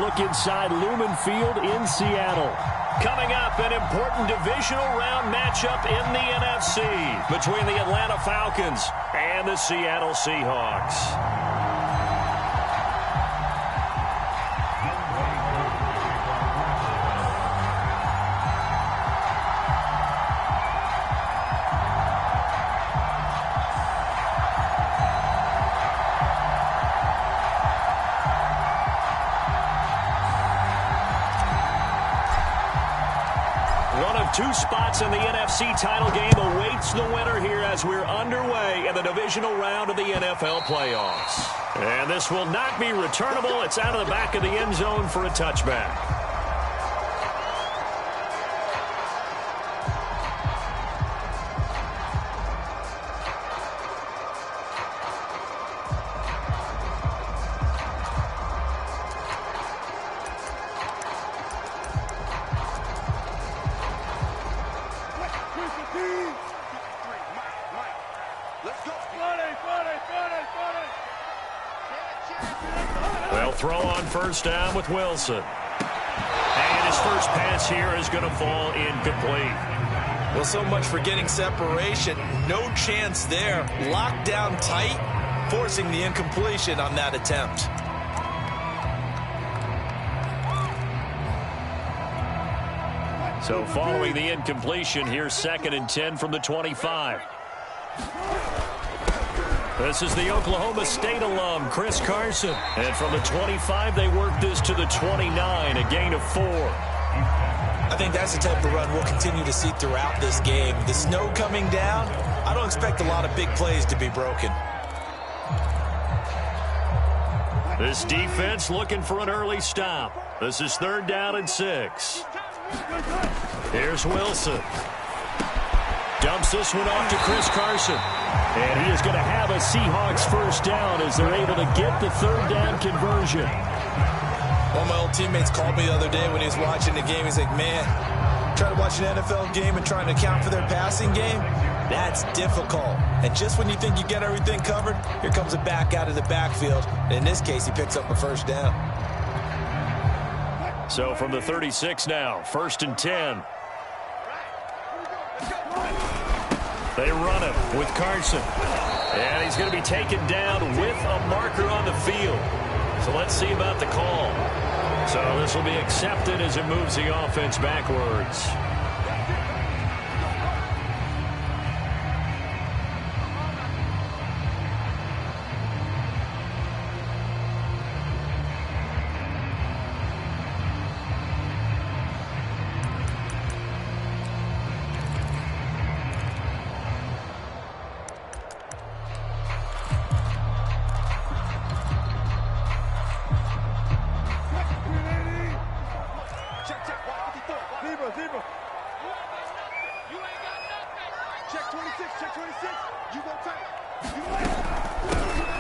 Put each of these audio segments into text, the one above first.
look inside Lumen Field in Seattle. Coming up, an important divisional round matchup in the NFC between the Atlanta Falcons and the Seattle Seahawks. Two spots in the NFC title game awaits the winner here as we're underway in the divisional round of the NFL playoffs. And this will not be returnable. It's out of the back of the end zone for a touchback. They'll throw on first down with Wilson. And his first pass here is going to fall incomplete. Well, so much for getting separation. No chance there. Locked down tight, forcing the incompletion on that attempt. So following the incompletion, here's 2nd and 10 from the 25. This is the Oklahoma State alum, Chris Carson. And from the 25, they work this to the 29, a gain of 4. I think that's the type of run we'll continue to see throughout this game. The snow coming down, I don't expect a lot of big plays to be broken. This defense looking for an early stop. This is 3rd down and 6. Here's Wilson. Dumps this one off to Chris Carson. And he is going to have a Seahawks first down as they're able to get the 3rd down conversion. One of my old teammates called me the other day when he was watching the game. He's like, man, trying to watch an NFL game and trying to account for their passing game, that's difficult. And just when you think you get everything covered, here comes a back out of the backfield. And in this case, he picks up a first down. So from the 36 now, 1st and 10. They run it with Carson. And he's going to be taken down with a marker on the field. So let's see about the call. So this will be accepted as it moves the offense backwards.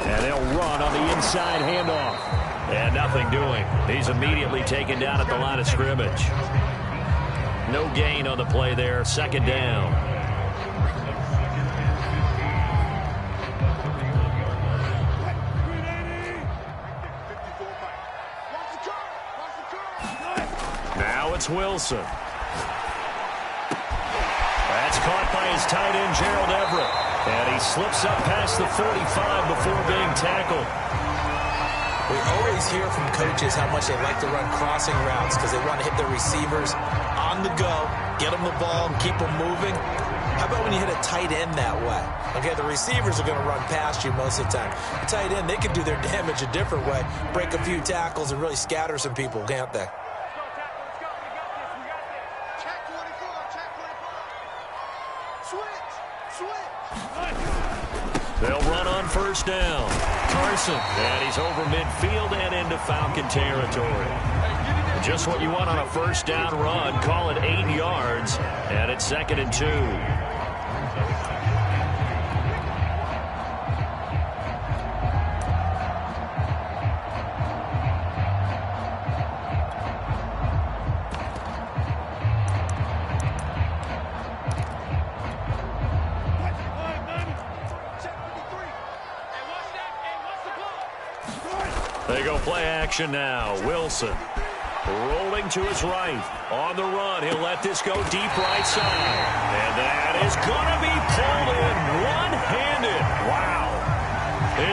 And they'll run on the inside handoff. And nothing doing. He's immediately taken down at the line of scrimmage. No gain on the play there. 2nd down. Now it's Wilson. That's caught by his tight end, Gerald Everett. And he slips up past the 45 before being tackled. We always hear from coaches how much they like to run crossing routes because they want to hit their receivers on the go, get them the ball, and keep them moving. How about when you hit a tight end that way? Okay, the receivers are going to run past you most of the time. The tight end, they can do their damage a different way, break a few tackles, and really scatter some people, can't they? They'll run on first down. Carson, and he's over midfield and into Falcon territory. Just what you want on a first down run. Call it 8 yards, and it's 2nd and 2. They go play action now. Wilson rolling to his right. On the run, he'll let this go deep right side. And that is going to be pulled in one-handed. Wow.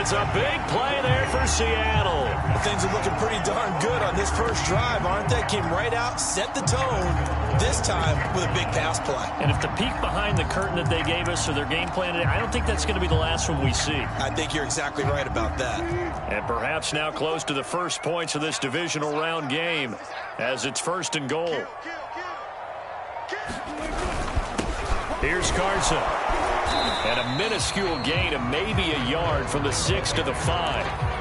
It's a big play there for Seattle. Things are looking pretty darn good on this first drive, aren't they? Came right out, set the tone, this time with a big pass play. And if the peek behind the curtain that they gave us or their game plan, I don't think that's going to be the last one we see. I think you're exactly right about that. And perhaps now close to the first points of this divisional round game as it's 1st and goal. Here's Carson. And a minuscule gain of maybe a yard from the 6 to the 5.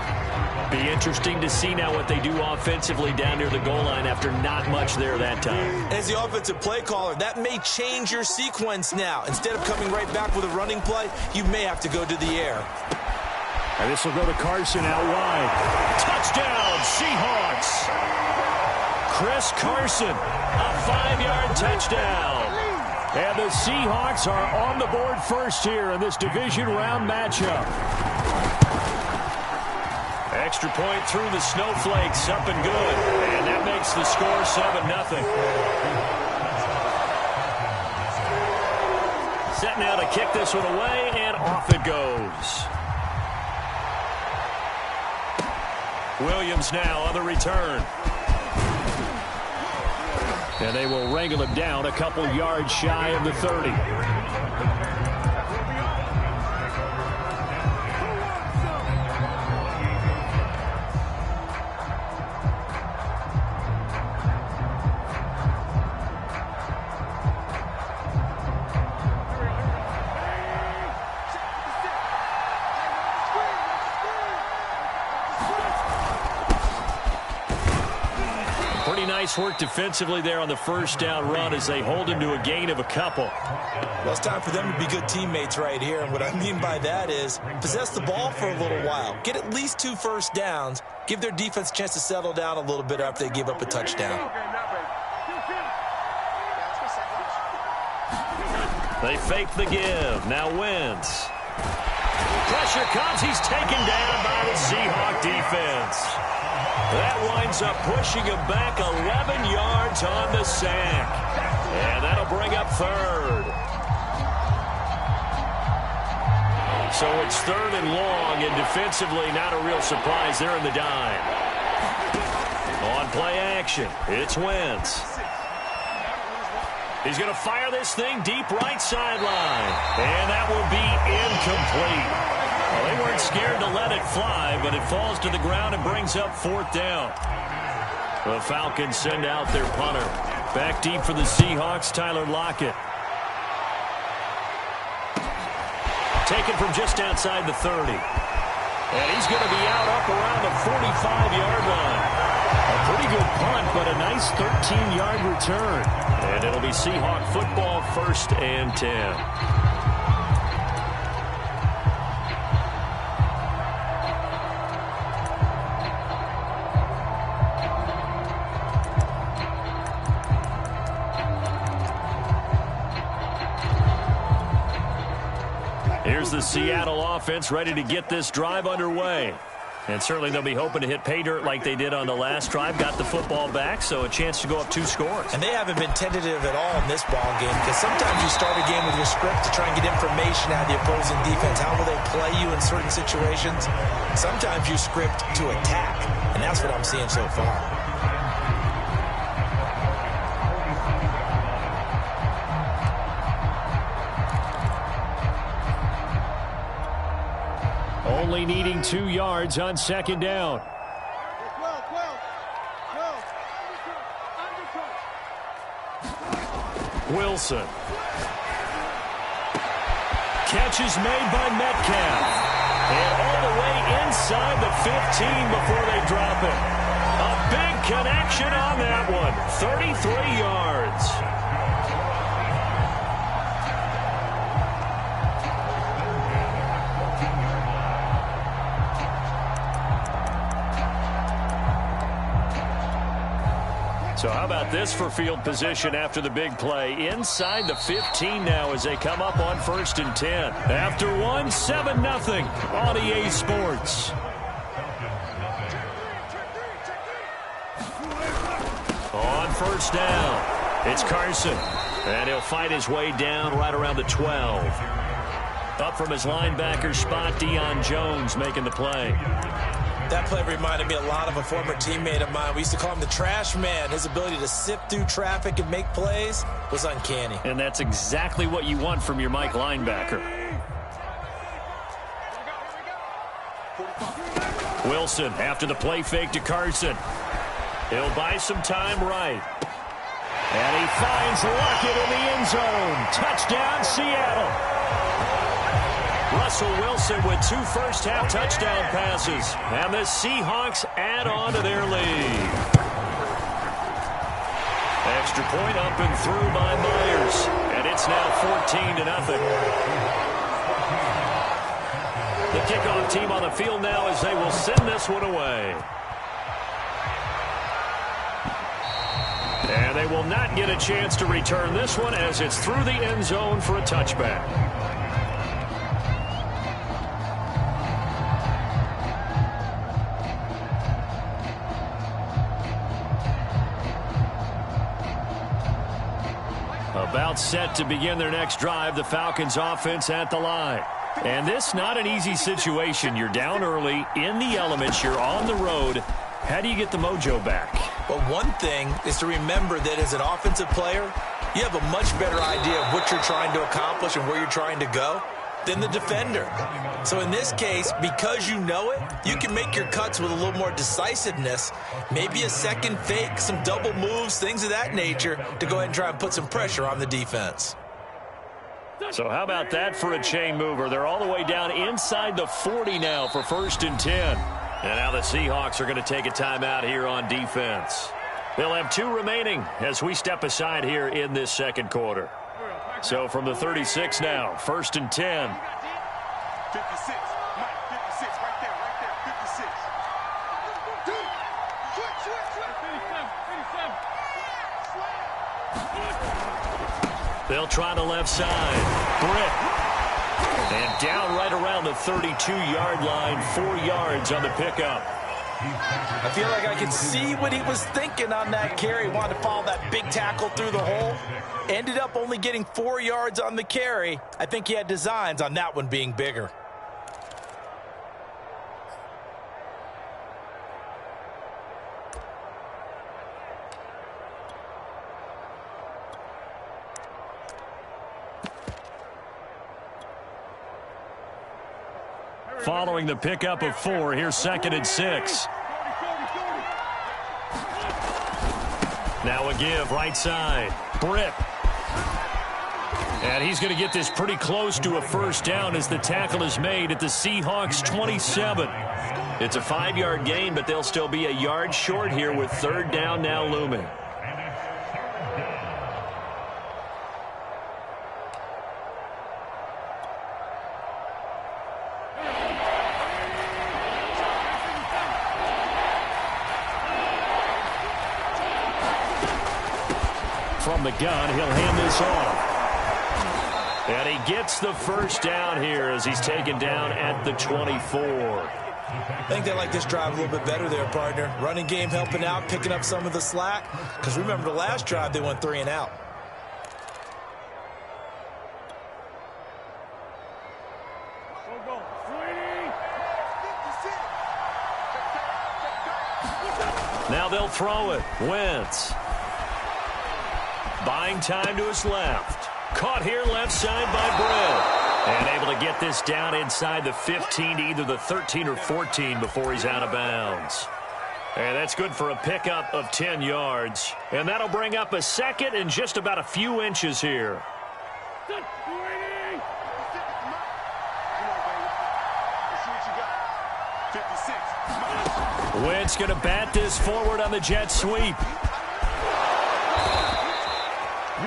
Be interesting to see now what they do offensively down near the goal line after not much there that time. As the offensive play caller, that may change your sequence now. Instead of coming right back with a running play, you may have to go to the air. And this will go to Carson out wide. Touchdown, Seahawks! Chris Carson, a 5-yard touchdown. And the Seahawks are on the board first here in this division round matchup. Extra point through the snowflakes, up and good. And that makes the score 7-0. Set now to kick this one away, and off it goes. Williams now on the return. And they will wrangle him down a couple yards shy of the 30. Nice work defensively there on the first down run as they hold him to a gain of a couple. Well, it's time for them to be good teammates right here. And what I mean by that is possess the ball for a little while. Get at least 2 first downs. Give their defense a chance to settle down a little bit after they give up a touchdown. They fake the give. Now Wentz. Pressure comes. He's taken down by the Seahawk defense. That winds up pushing him back 11 yards on the sack. And that'll bring up 3rd. So it's 3rd and long, and defensively not a real surprise. They're in the dime. On play action, it's Wentz. He's going to fire this thing deep right sideline. And that will be incomplete. Well, they weren't scared to let it fly, but it falls to the ground and brings up 4th down. The Falcons send out their punter. Back deep for the Seahawks, Tyler Lockett. Taken from just outside the 30. And he's going to be out up around the 45-yard line. A pretty good punt, but a nice 13-yard return. And it'll be Seahawk football, 1st and 10. Here's the Seattle offense ready to get this drive underway. And certainly they'll be hoping to hit pay dirt like they did on the last drive. Got the football back, so a chance to go up 2 scores. And they haven't been tentative at all in this ball game, because sometimes you start a game with your script to try and get information out of the opposing defense. How will they play you in certain situations? Sometimes you script to attack, and that's what I'm seeing so far. Only needing 2 yards on 2nd down. Wilson. Catch is made by Metcalf. And all the way inside the 15 before they drop it. A big connection on that one. 33 yards. So how about this for field position after the big play? Inside the 15 now as they come up on 1st and 10. After one, 7-0 on EA Sports. On first down, it's Carson. And he'll fight his way down right around the 12. Up from his linebacker spot, Deion Jones making the play. That play reminded me a lot of a former teammate of mine. We used to call him the trash man. His ability to sift through traffic and make plays was uncanny. And that's exactly what you want from your Mike linebacker. Wilson after the play fake to Carson. He'll buy some time right. And he finds Lockett in the end zone. Touchdown, Seattle. Russell Wilson with 2 first-half touchdown passes. And the Seahawks add on to their lead. Extra point up and through by Myers. And it's now 14-0. The kickoff team on the field now as they will send this one away. And they will not get a chance to return this one as it's through the end zone for a touchback. About set to begin their next drive, the Falcons offense at the line. And this not an easy situation. You're down early, in the elements, you're on the road. How do you get the mojo back? Well, one thing is to remember that as an offensive player, you have a much better idea of what you're trying to accomplish and where you're trying to go than the defender. So in this case, because you know it, you can make your cuts with a little more decisiveness, maybe a second fake, some double moves, things of that nature, to go ahead and try and put some pressure on the defense. So how about that for a chain mover? They're all the way down inside the 40 now for 1st and 10. And now the Seahawks are going to take a timeout here on defense. They'll have 2 remaining as we step aside here in this second quarter. So from the 36 now, 1st and 10. 56. Mike, 56, right there, 56. Switch. They'll try the left side. Britt. And down right around the 32-yard line, 4 yards on the pickup. I feel like I could see what he was thinking on that carry. Wanted to follow that big tackle through the hole. Ended up only getting 4 yards on the carry. I think he had designs on that one being bigger. Following the pickup of 4, here's 2nd and 6. Now a give, right side. Britt. And he's going to get this pretty close to a first down as the tackle is made at the Seahawks 27. It's a 5-yard gain, but they'll still be a yard short here with 3rd down now looming. From the gun, he'll hand this off. And he gets the first down here as he's taken down at the 24. I think they like this drive a little bit better there, partner. Running game helping out, picking up some of the slack. Because remember the last drive, they went 3 and out. Now they'll throw it. Wentz. Buying time to his left. Caught here left side by Britt. And able to get this down inside the 15 to either the 13 or 14 before he's out of bounds. And that's good for a pickup of 10 yards. And that'll bring up a 2nd and just about a few inches here. Wentz going to bat this forward on the jet sweep.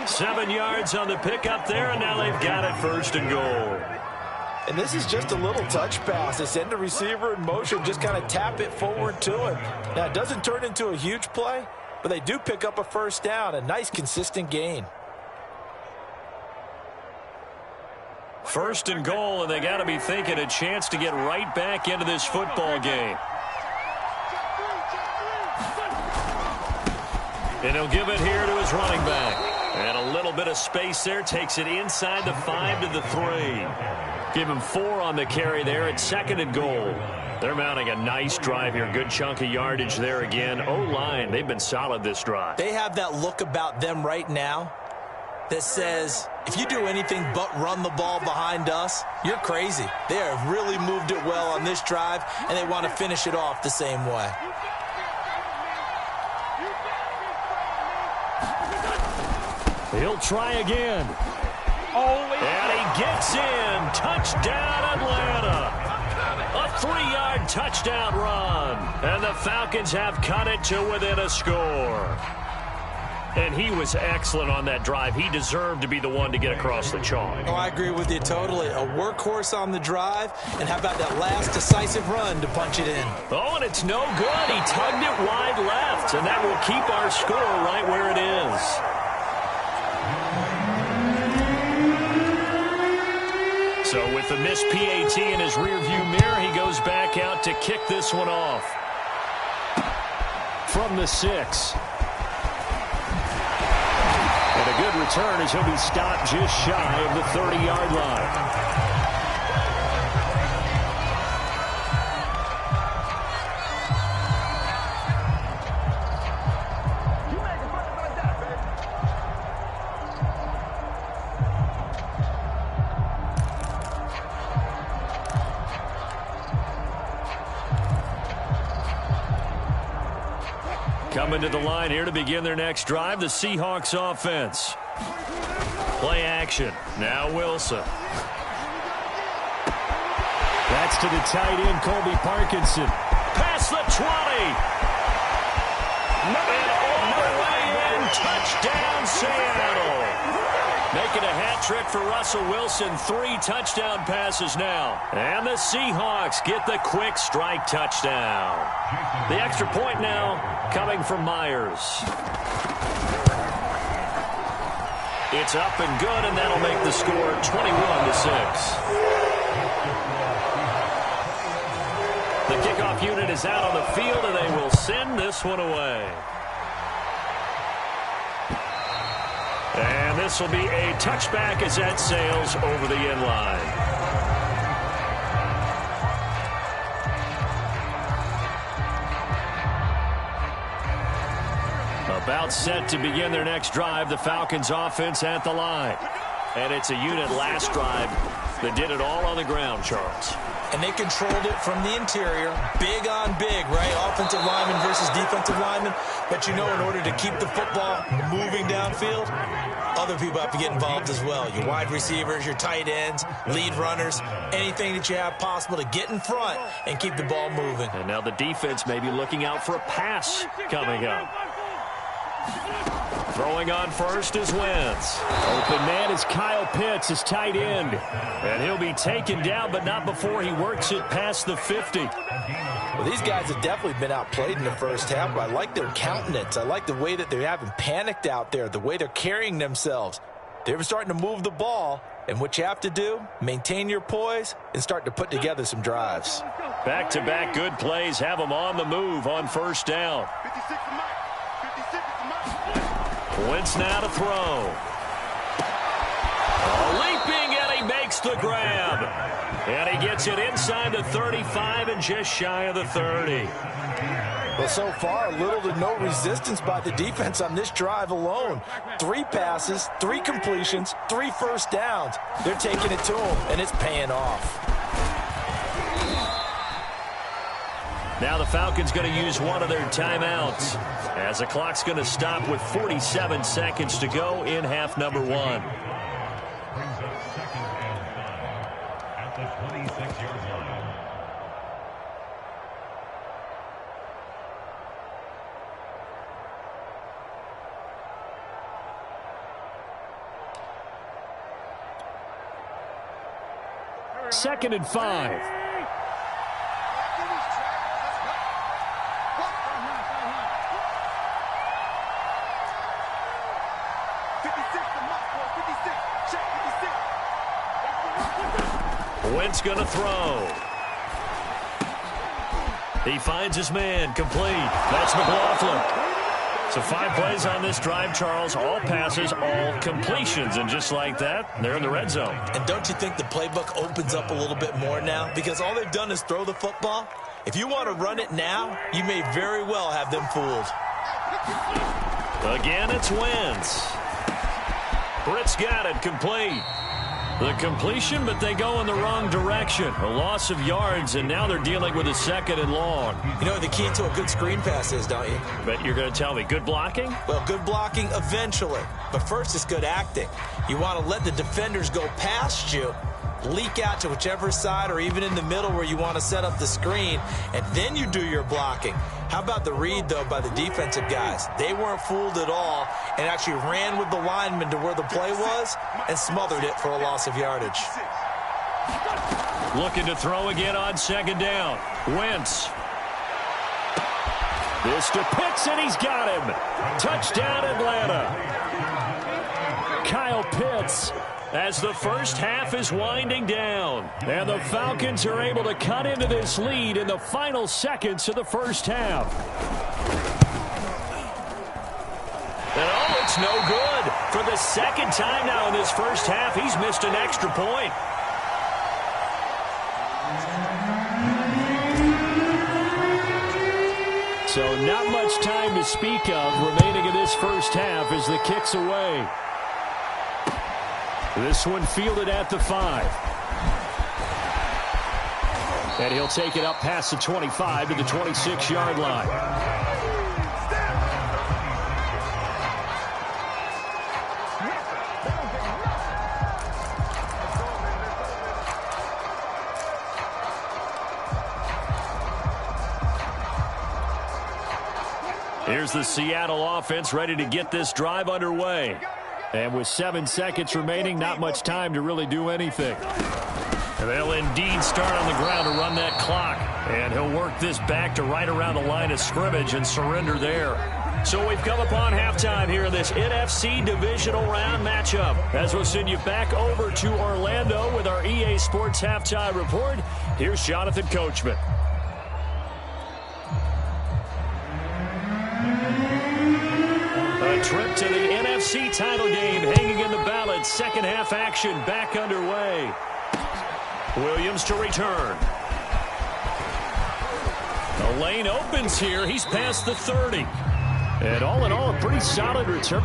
7 yards on the pickup there, and now they've got it 1st and goal. And this is just a little touch pass. They send the receiver in motion, just kind of tap it forward to him. Now, it doesn't turn into a huge play, but they do pick up a first down, a nice, consistent gain. 1st and goal, and they got to be thinking a chance to get right back into this football game. And he'll give it here to his running back. And a little bit of space there. Takes it inside the 5 to the 3. Give him 4 on the carry there at 2nd and goal. They're mounting a nice drive here. Good chunk of yardage there again. O-line, they've been solid this drive. They have that look about them right now that says, if you do anything but run the ball behind us, you're crazy. They have really moved it well on this drive, and they want to finish it off the same way. He'll try again. And he gets in. Touchdown, Atlanta. A 3-yard touchdown run. And the Falcons have cut it to within a score. And he was excellent on that drive. He deserved to be the one to get across the chalk. Oh, I agree with you totally. A workhorse on the drive. And how about that last decisive run to punch it in? Oh, and it's no good. He tugged it wide left. And that will keep our score right where it is. So with the missed PAT in his rearview mirror, he goes back out to kick this one off. From the 6. And a good return as he'll be stopped just shy of the 30-yard line. Coming to the line here to begin their next drive, the Seahawks offense. Play action. Now Wilson. That's to the tight end, Colby Parkinson. Past the 20. And all the way in. Touchdown, Seattle. Making a hat trick for Russell Wilson. 3 touchdown passes now. And the Seahawks get the quick strike touchdown. The extra point now coming from Myers. It's up and good, and that'll make the score 21-6. The kickoff unit is out on the field, and they will send this one away. And this will be a touchback as that sails over the end line. About set to begin their next drive, the Falcons offense at the line. And it's a unit last drive that did it all on the ground, Charles. And they controlled it from the interior. Big on big, right? Offensive lineman versus defensive lineman. But you know, in order to keep the football moving downfield, other people have to get involved as well. Your wide receivers, your tight ends, lead runners, anything that you have possible to get in front and keep the ball moving. And now the defense may be looking out for a pass coming up. Throwing on first is Wentz. Open man is Kyle Pitts, his tight end. And he'll be taken down, but not before he works it past the 50. Well, these guys have definitely been outplayed in the first half, but I like their countenance. I like the way that they haven't panicked out there, the way they're carrying themselves. They're starting to move the ball, and what you have to do, maintain your poise and start to put together some drives. Back-to-back good plays have them on the move on first down. Wentz now to throw. Leaping, and he makes the grab. And he gets it inside the 35 and just shy of the 30. Well, so far, little to no resistance by the defense on this drive alone. 3 passes, 3 completions, 3 first downs. They're taking it to him, and it's paying off. Now the Falcons going to use one of their timeouts as the clock's going to stop with 47 seconds to go in half number 1. Brings up 2nd and 10 at the 26-yard line. Second and 5. Wentz going to throw. He finds his man complete. That's McLaughlin. So 5 plays on this drive, Charles. All passes, all completions. And just like that, they're in the red zone. And don't you think the playbook opens up a little bit more now? Because all they've done is throw the football. If you want to run it now, you may very well have them fooled. Again, it's Wentz. Britt's got it, complete. The completion, but they go in the wrong direction. A loss of yards, and now they're dealing with a 2nd and long. You know what the key to a good screen pass is, don't you? Bet you're going to tell me good blocking? Well, good blocking eventually. But first, it's good acting. You want to let the defenders go past you, leak out to whichever side or even in the middle where you want to set up the screen, and then you do your blocking. How about the read, though, by the defensive guys? They weren't fooled at all and actually ran with the lineman to where the play was and smothered it for a loss of yardage. Looking to throw again on 2nd down. Wentz. This to Pitts, and he's got him. Touchdown, Atlanta. Kyle Pitts, as the first half is winding down. And the Falcons are able to cut into this lead in the final seconds of the first half. And oh, it's no good. For the 2nd time now in this first half, he's missed an extra point. So not much time to speak of remaining in this first half as the kick's away. This one fielded at the 5. And he'll take it up past the 25 to the 26-yard line. Here's the Seattle offense ready to get this drive underway. And with 7 seconds remaining, not much time to really do anything. And they'll indeed start on the ground to run that clock. And he'll work this back to right around the line of scrimmage and surrender there. So we've come upon halftime here in this NFC divisional round matchup. As we'll send you back over to Orlando with our EA Sports Halftime Report, here's Jonathan Coachman. A trip to the NFC title game hanging in the balance. 2nd half action back underway. Williams to return. The lane opens here. He's past the 30. And all in all, a pretty solid return.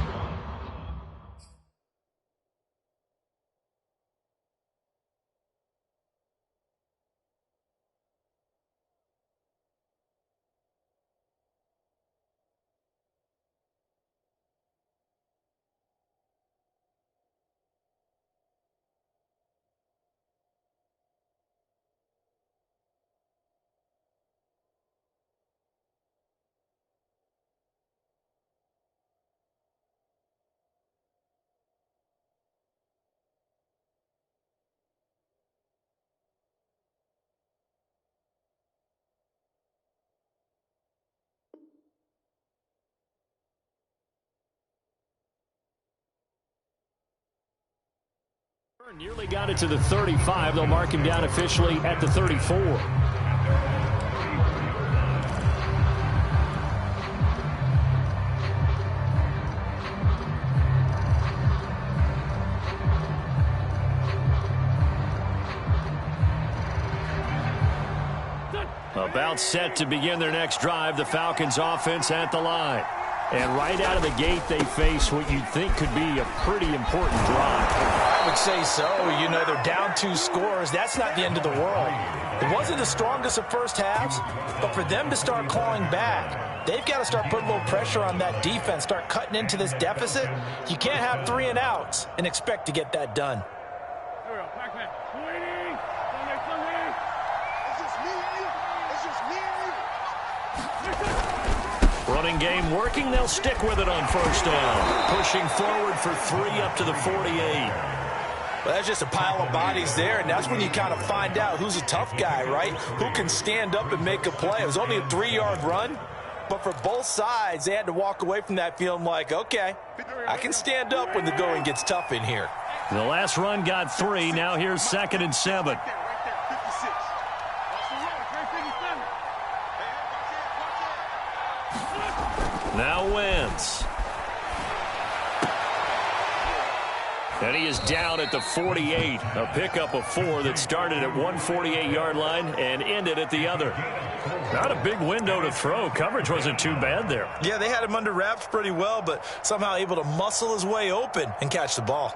Nearly got it to the 35. They'll mark him down officially at the 34. About set to begin their next drive. The Falcons offense at the line. And right out of the gate, they face what you'd think could be a pretty important drive. I would say so. You know, they're down 2 scores. That's not the end of the world. It wasn't the strongest of first halves, but for them to start clawing back, they've got to start putting a little pressure on that defense, start cutting into this deficit. You can't have 3 and outs and expect to get that done. Running game working. They'll stick with it on first down. Pushing forward for 3 up to the 48. Well, that's just a pile of bodies there, and that's when you kind of find out who's a tough guy, right? Who can stand up and make a play. It was only a 3-yard run, but for both sides, they had to walk away from that feeling like, okay, I can stand up when the going gets tough in here. The last run got 3. Now here's 2nd and 7. Now Wentz. Wentz. And he is down at the 48. A pickup of 4 that started at 148-yard line and ended at the other. Not a big window to throw. Coverage wasn't too bad there. Yeah, they had him under wraps pretty well, but somehow able to muscle his way open and catch the ball.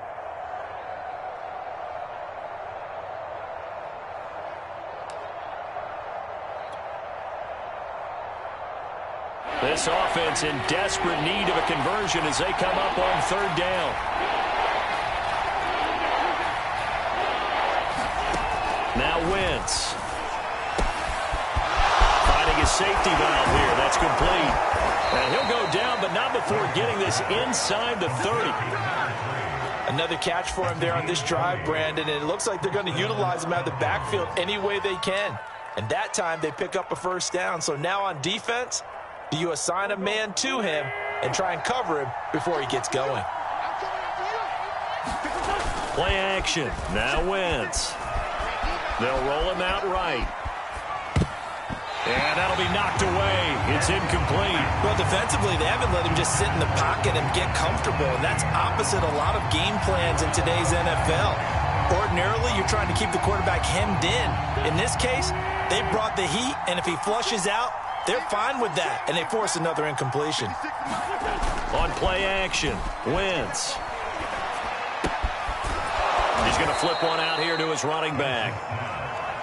This offense in desperate need of a conversion as they come up on 3rd down. Now Wentz. Finding his safety valve here. That's complete. And he'll go down, but not before getting this inside the 30. Another catch for him there on this drive, Brandon, and it looks like they're going to utilize him out of the backfield any way they can. And that time they pick up a 1st down. So now on defense, do you assign a man to him and try and cover him before he gets going? Play action. Now Wentz. They'll roll him out right. And that'll be knocked away. It's incomplete. Well, defensively, they haven't let him just sit in the pocket and get comfortable. And that's opposite a lot of game plans in today's NFL. Ordinarily, you're trying to keep the quarterback hemmed in. In this case, they brought the heat, and if he flushes out, they're fine with that, and they force another incompletion. On play action, Wentz. He's going to flip one out here to his running back.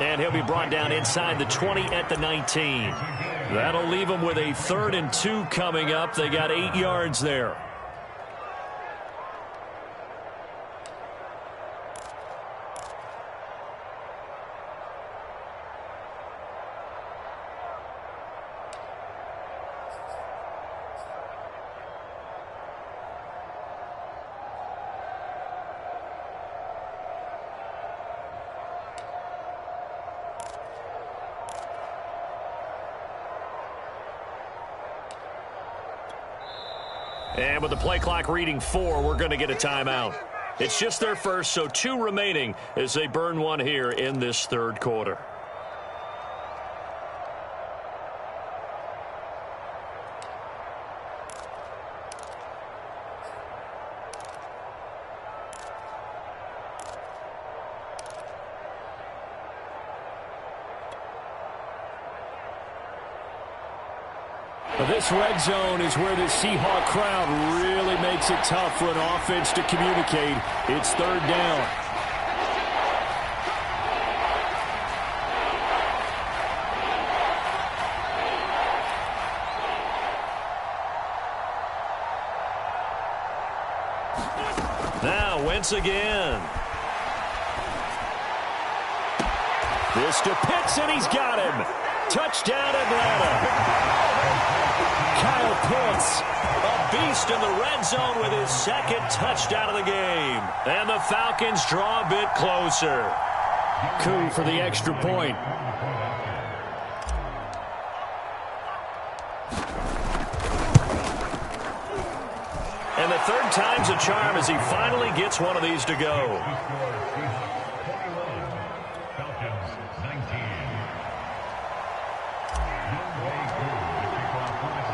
And he'll be brought down inside the 20 at the 19. That'll leave him with a 3rd and 2 coming up. They got 8 yards there. And with the play clock reading 4, we're going to get a timeout. It's just their first, so 2 remaining as they burn one here in this 3rd quarter. This red zone is where the Seahawk crowd really makes it tough for an offense to communicate. It's 3rd down. Now Wentz again. This to Pitts, and he's got him. Touchdown, Atlanta. Kyle Pitts, a beast in the red zone with his 2nd touchdown of the game. And the Falcons draw a bit closer. Coup for the extra point. And the 3rd time's a charm as he finally gets one of these to go.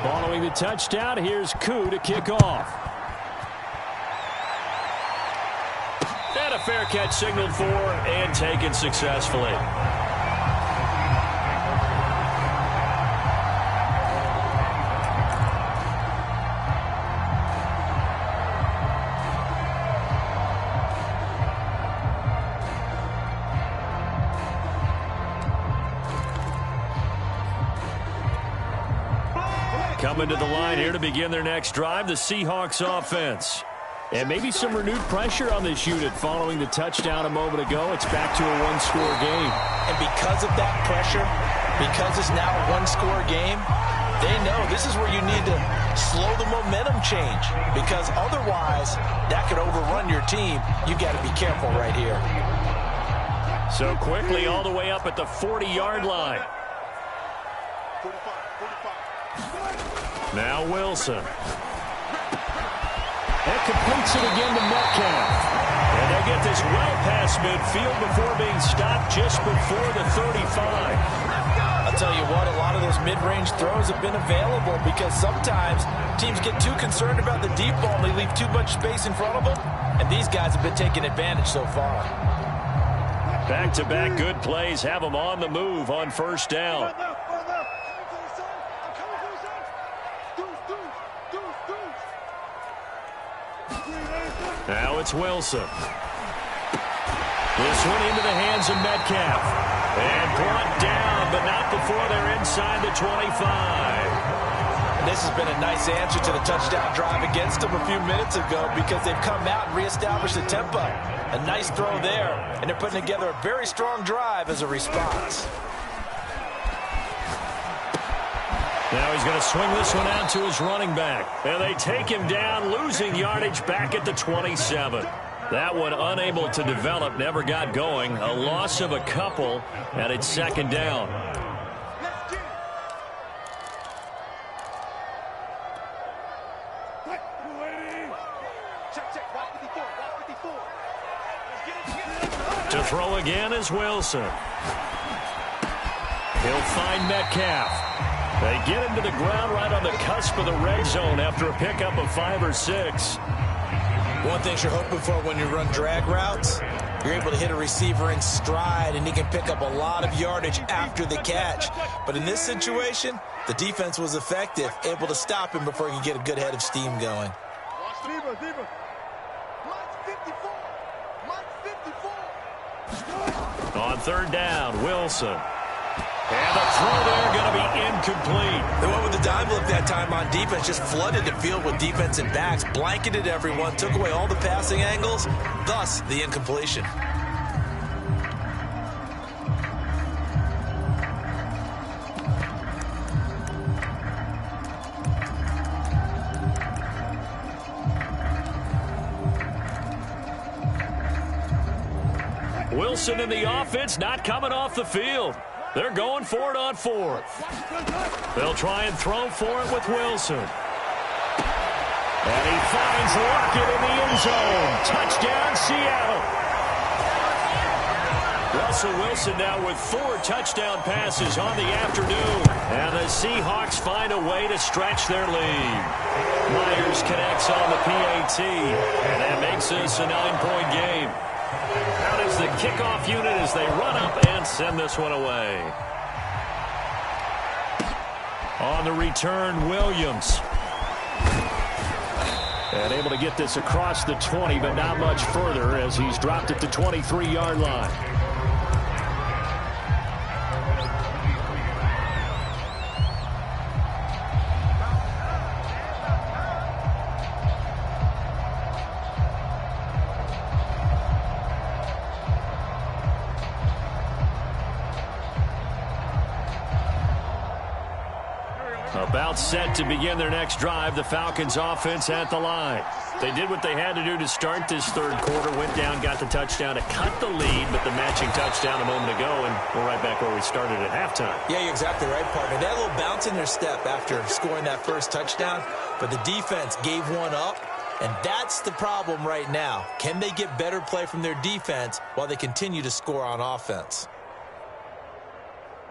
Following the touchdown, here's Coup to kick off. And a fair catch signaled for and taken successfully. Coming to the line here to begin their next drive, the Seahawks offense. And maybe some renewed pressure on this unit following the touchdown a moment ago. It's back to a 1-score game. And because of that pressure, because it's now a 1-score game, they know this is where you need to slow the momentum change. Because otherwise, that could overrun your team. You've got to be careful right here. So quickly all the way up at the 40-yard line. Now Wilson. That completes it again to Metcalf. And they'll get this well past midfield before being stopped just before the 35. I'll tell you what, a lot of those mid-range throws have been available because sometimes teams get too concerned about the deep ball and they leave too much space in front of them, and these guys have been taking advantage so far. Back-to-back good plays have them on the move on first down. Now it's Wilson. This one into the hands of Metcalf. And brought down, but not before they're inside the 25. And this has been a nice answer to the touchdown drive against them a few minutes ago because they've come out and reestablished the tempo. A nice throw there, and they're putting together a very strong drive as a response. Now he's going to swing this one out to his running back. And they take him down, losing yardage back at the 27. That one unable to develop, never got going. A loss of a couple, and it's second down. To throw again is Wilson. He'll find Metcalf. They get him to the ground right on the cusp of the red zone after a pickup of 5 or 6. One thing you're hoping for when you run drag routes, you're able to hit a receiver in stride, and he can pick up a lot of yardage after the catch. But in this situation, the defense was effective, able to stop him before he could get a good head of steam going. On third down, Wilson. And the throw there going to be incomplete. They went with the dime look that time on defense, just flooded the field with defensive backs, blanketed everyone, took away all the passing angles, thus the incompletion. Wilson in the offense not coming off the field. They're going for it on fourth. They'll try and throw for it with Wilson. And he finds Lockett in the end zone. Touchdown, Seattle. Russell Wilson now with 4 touchdown passes on the afternoon. And the Seahawks find a way to stretch their lead. Myers connects on the PAT. And that makes this a 9-point game. Out is the kickoff unit as they run up and send this one away. On the return, Williams. And able to get this across the 20, but not much further as he's dropped at the 23-yard line. About set to begin their next drive, the Falcons offense at the line. They did what they had to do to start this third quarter, went down, got the touchdown to cut the lead, but the matching touchdown a moment ago, and we're right back where we started at halftime. Yeah, you're exactly right, partner. They had a little bounce in their step after scoring that first touchdown, but the defense gave one up, and that's the problem right now. Can they get better play from their defense while they continue to score on offense?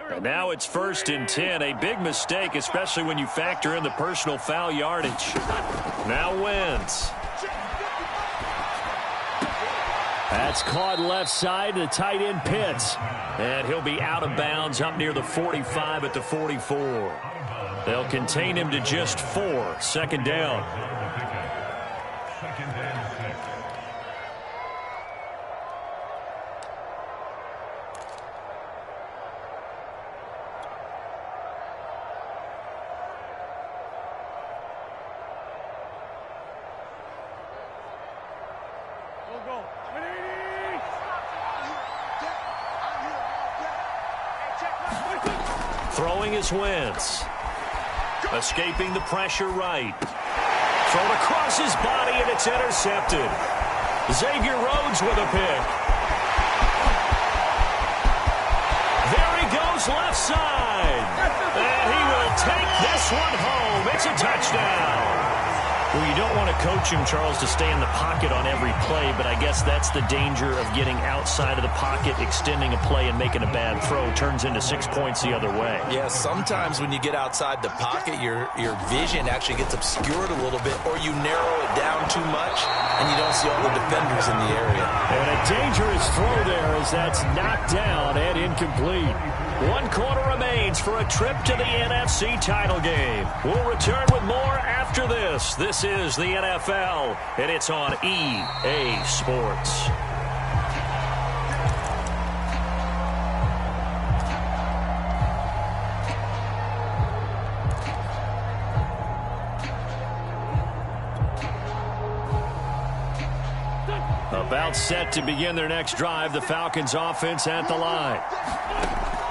And now it's 1st and 10, a big mistake, especially when you factor in the personal foul yardage. Now Wentz. That's caught left side to the tight end Pitts. And he'll be out of bounds up near the 45 at the 44. They'll contain him to just 4. Second down. Second and 6. Throwing is Wentz. Escaping the pressure right. Thrown across his body, and it's intercepted. Xavier Rhodes with a pick. There he goes left side. And he will take this one home. It's a touchdown. Well, you don't want to coach him, Charles, to stay in the pocket on every play, but I guess that's the danger of getting outside of the pocket, extending a play, and making a bad throw. Turns into 6 points the other way. Yeah, sometimes when you get outside the pocket, your vision actually gets obscured a little bit, or you narrow it down too much, and you don't see all the defenders in the area. And a dangerous throw there as that's knocked down and incomplete. 1 quarter remains for a trip to the NFC title game. We'll return with more after this. This is the NFL, and it's on EA Sports. About set to begin their next drive, the Falcons offense at the line.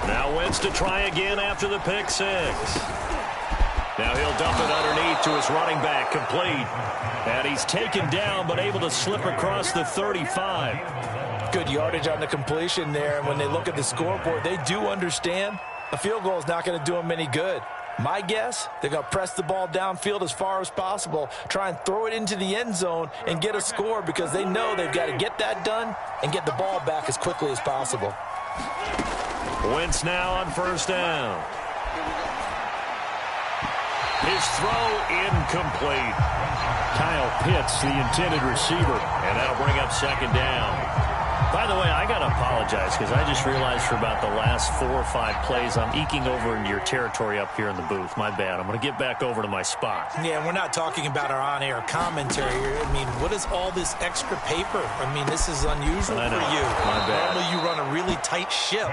Now Wentz to try again after the pick six. Now he'll dump it underneath to his running back, complete. And he's taken down, but able to slip across the 35. Good yardage on the completion there. And when they look at the scoreboard, they do understand a field goal is not going to do them any good. My guess, they're going to press the ball downfield as far as possible, try and throw it into the end zone and get a score because they know they've got to get that done and get the ball back as quickly as possible. Wentz now on first down. His throw incomplete. Kyle Pitts, the intended receiver, and that'll bring up second down. By the way, I got to apologize because I just realized for about the last 4 or 5 plays I'm eking over into your territory up here in the booth. My bad. I'm going to get back over to my spot. Yeah, we're not talking about our on-air commentary here. I mean, what is all this extra paper? I mean, this is unusual for you. My bad. Normally you run a really tight ship.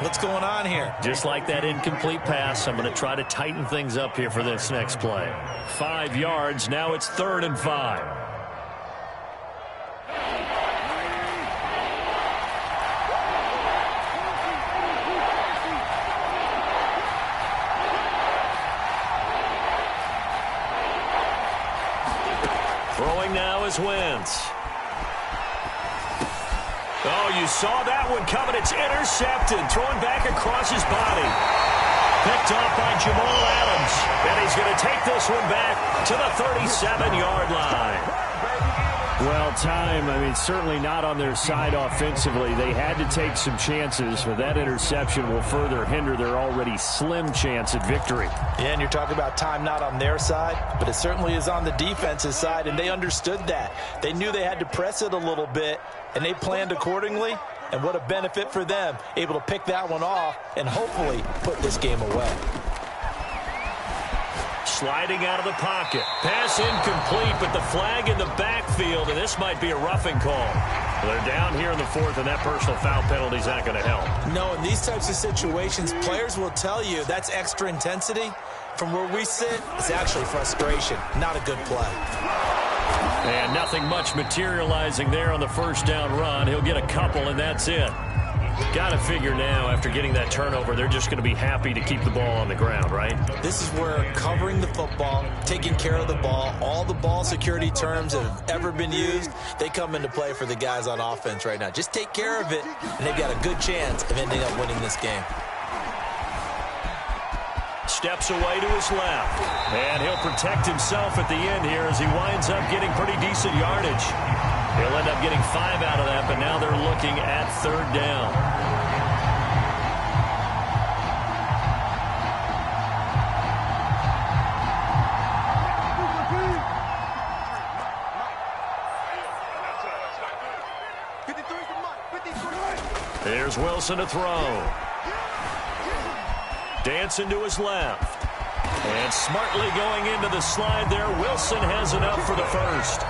What's going on here? Just like that incomplete pass, I'm going to try to tighten things up here for this next play. 5 yards. Now it's 3rd and 5. Throwing now is Wentz. Oh, you saw that one coming. It's intercepted. Thrown back across his body. Picked off by Jamal Adams. And he's going to take this one back to the 37-yard line. Well, time, I mean, certainly not on their side offensively. They had to take some chances, but that interception will further hinder their already slim chance at victory. Yeah, and you're talking about time not on their side, but it certainly is on the defense's side, and they understood that. They knew they had to press it a little bit, and they planned accordingly, and what a benefit for them, able to pick that one off and hopefully put this game away. Sliding out of the pocket. Pass incomplete, but the flag in the backfield, and this might be a roughing call. They're down here in the 4th, and that personal foul penalty is not going to help. No, in these types of situations, players will tell you that's extra intensity. From where we sit, it's actually frustration, not a good play. And nothing much materializing there on the first down run. He'll get a couple, and that's it. Got to figure now, after getting that turnover, they're just going to be happy to keep the ball on the ground, right? This is where covering the football, taking care of the ball, all the ball security terms that have ever been used, they come into play for the guys on offense right now. Just take care of it, and they've got a good chance of ending up winning this game. Steps away to his left, and he'll protect himself at the end here as he winds up getting pretty decent yardage. He'll end up getting 5 out of that, but now they're looking at 3rd down. There's Wilson to throw. Dancing to his left. And smartly going into the slide there, Wilson has enough for the first.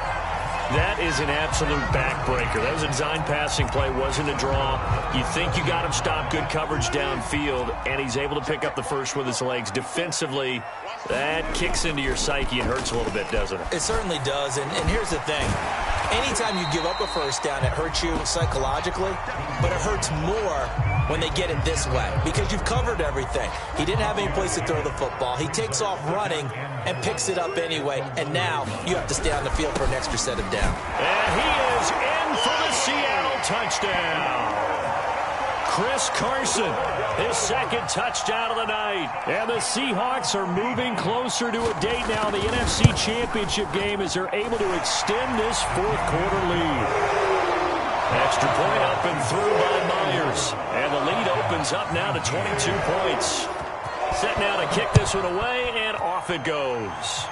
That is an absolute backbreaker. That was a design passing play, wasn't a draw. You think you got him stopped, good coverage downfield, and he's able to pick up the first with his legs. Defensively, that kicks into your psyche and hurts a little bit, doesn't it? It certainly does, and here's the thing. Anytime you give up a first down, it hurts you psychologically, but it hurts more when they get it this way because you've covered everything. He didn't have any place to throw the football. He takes off running and picks it up anyway, and now you have to stay on the field for an extra set of downs. And he is in for the Seattle touchdown. Chris Carson, his second touchdown of the night. And the Seahawks are moving closer to a date now in the NFC Championship game as they're able to extend this fourth-quarter lead. Extra point up and through by Myers. And the lead opens up now to 22 points. Set now to kick this one away, and off it goes.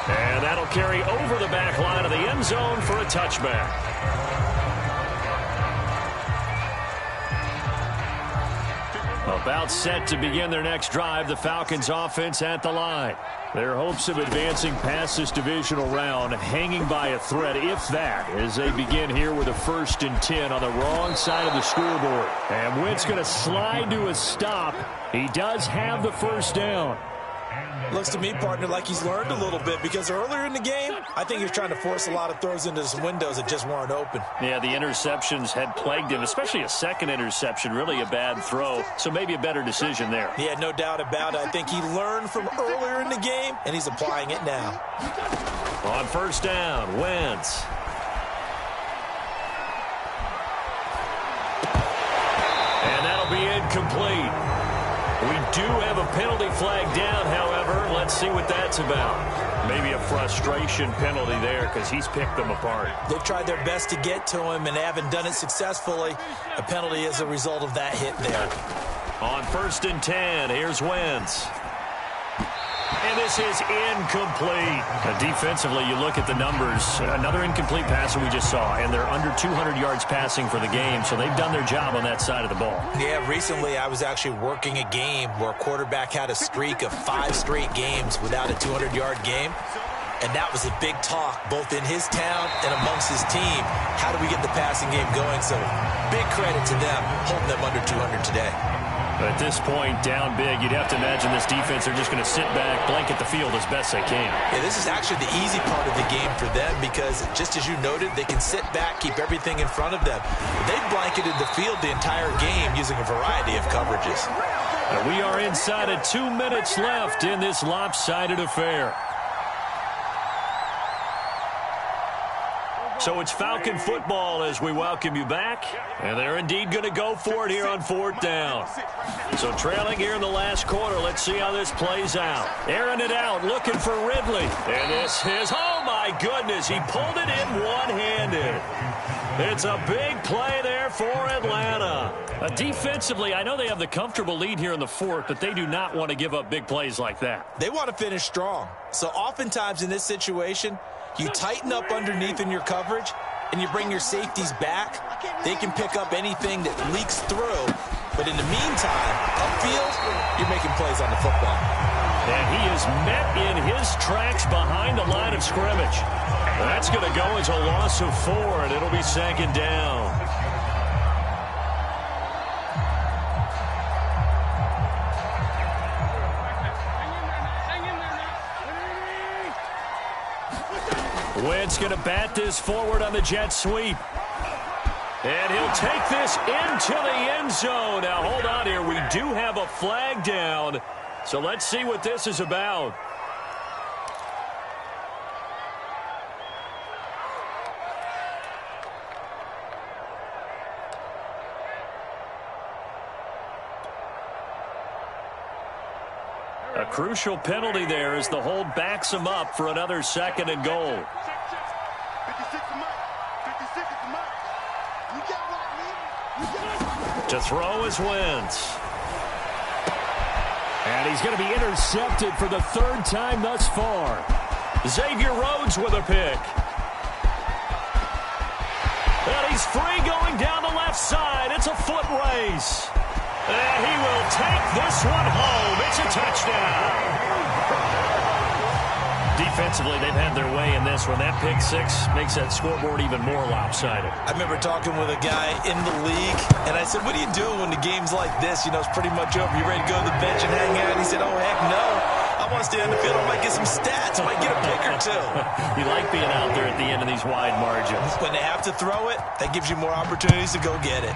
And that'll carry over the back line of the end zone for a touchback. About set to begin their next drive, the Falcons offense at the line. Their hopes of advancing past this divisional round hanging by a thread, if that, as they begin here with a 1st and 10 on the wrong side of the scoreboard. And Wentz going to slide to a stop. He does have the first down. Looks to me, partner, like he's learned a little bit, because earlier in the game, I think he was trying to force a lot of throws into some windows that just weren't open. Yeah, the interceptions had plagued him, especially a second interception, really a bad throw. So maybe a better decision there. Yeah, no doubt about it. I think he learned from earlier in the game, and he's applying it now. On first down, Wentz. And that'll be incomplete. We do have a penalty flag down, however. Let's see what that's about. Maybe a frustration penalty there because he's picked them apart. They've tried their best to get to him and haven't done it successfully. A penalty as a result of that hit there. On 1st and 10, here's Wentz. And this is incomplete. Defensively, you look at the numbers. Another incomplete passer we just saw, and they're under 200 yards passing for the game, so they've done their job on that side of the ball. Yeah, recently I was actually working a game where a quarterback had a streak of 5 straight games without a 200-yard game, and that was a big talk both in his town and amongst his team. How do we get the passing game going? So big credit to them holding them under 200 today. But at this point, down big, you'd have to imagine this defense are just going to sit back, blanket the field as best they can. Yeah, this is actually the easy part of the game for them because, just as you noted, they can sit back, keep everything in front of them. They've blanketed the field the entire game using a variety of coverages. And we are inside of 2 minutes left in this lopsided affair. So it's Falcon football as we welcome you back. And they're indeed going to go for it here on 4th down. So trailing here in the last quarter. Let's see how this plays out. Airing it out, looking for Ridley. And this is, oh my goodness, he pulled it in one-handed. It's a big play there for Atlanta. Defensively, I know they have the comfortable lead here in the 4th, but they do not want to give up big plays like that. They want to finish strong. So oftentimes in this situation, you tighten up underneath in your coverage, and you bring your safeties back. They can pick up anything that leaks through. But in the meantime, upfield, you're making plays on the football. And he is met in his tracks behind the line of scrimmage. That's going to go as a loss of 4, and it'll be 2nd down. Wentz going to bat this forward on the jet sweep. And he'll take this into the end zone. Now, hold on here. We do have a flag down. So let's see what this is about. A crucial penalty there as the hold backs him up for another 2nd and goal. To throw is Wentz. And he's going to be intercepted for the 3rd time thus far. Xavier Rhodes with a pick. And he's free going down the left side. It's a foot race. And he will take this one home. It's a touchdown. Defensively, they've had their way in this one. That pick 6 makes that scoreboard even more lopsided. I remember talking with a guy in the league, and I said, what do you do when the game's like this? You know, it's pretty much over. You ready to go to the bench and hang out? And he said, oh, heck no. I want to stay on the field. I might get some stats. I might get a pick or 2. You like being out there at the end of these wide margins. When they have to throw it, that gives you more opportunities to go get it.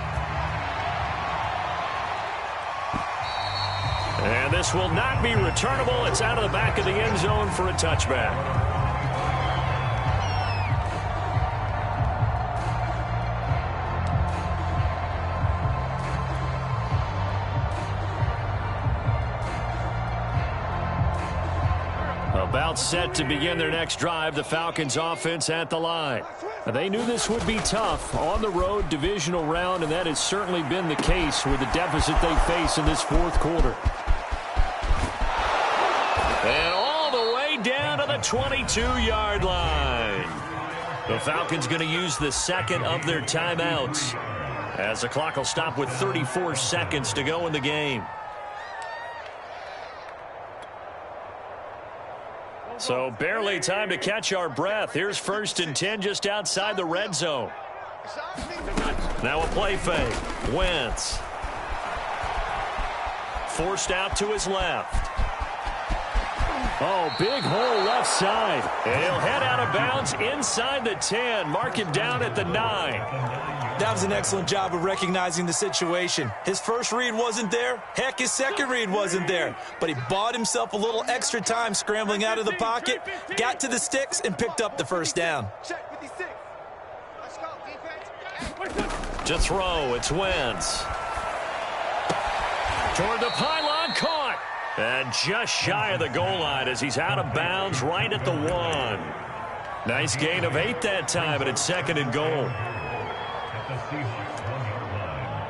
And this will not be returnable. It's out of the back of the end zone for a touchback. About set to begin their next drive, the Falcons offense at the line. They knew this would be tough on the road divisional round, and that has certainly been the case with the deficit they face in this fourth quarter. And all the way down to the 22-yard line. The Falcons going to use the second of their timeouts, as the clock will stop with 34 seconds to go in the game. So barely time to catch our breath. Here's 1st and 10 just outside the red zone. Now a play fake. Wentz. Forced out to his left. Oh, big hole left side. And he'll head out of bounds inside the 10. Mark him down at the 9. That was an excellent job of recognizing the situation. His first read wasn't there. Heck, his second read wasn't there. But he bought himself a little extra time scrambling out of the pocket, got to the sticks, and picked up the first down. To throw, it's Wentz. Toward the pylon, caught. And just shy of the goal line as he's out of bounds right at the 1. Nice gain of 8 that time, and it's 2nd and goal. The Seahawks 1-yard line.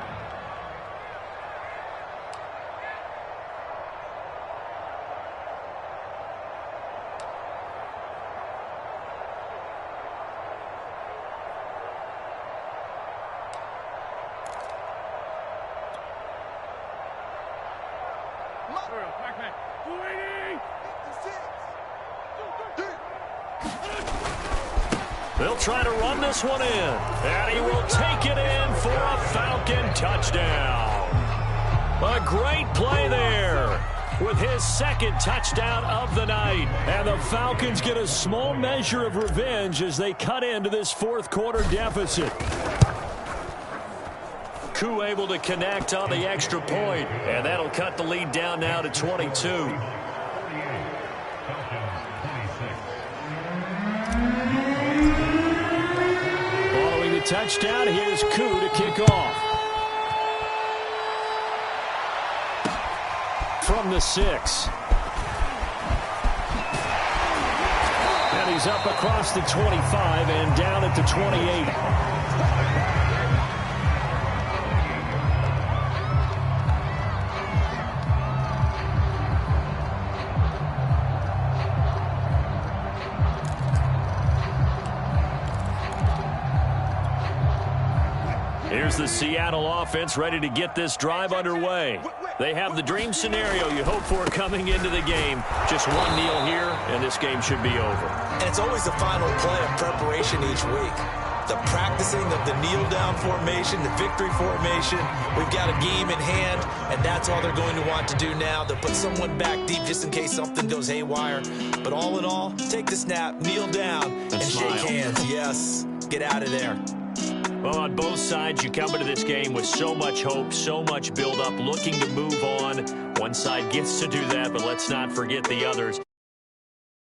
They'll try to run this one in, and he will take it in for a Falcon touchdown. A great play there with his 2nd touchdown of the night. And the Falcons get a small measure of revenge as they cut into this fourth quarter deficit. Koo able to connect on the extra point, and that'll cut the lead down now to 22. Touchdown. Here's Koo to kick off. From the 6. And he's up across the 25 and down at the 28. Here's the Seattle offense ready to get this drive underway. They have the dream scenario you hope for coming into the game. Just one kneel here, and this game should be over. And it's always the final play of preparation each week. The practicing of the kneel-down formation, the victory formation. We've got a game in hand, and that's all they're going to want to do now. They'll put someone back deep just in case something goes haywire. But all in all, take the snap, kneel down, and shake hands. Yes, get out of there. Well, on both sides, you come into this game with so much hope, so much build-up, looking to move on. One side gets to do that, but let's not forget the others.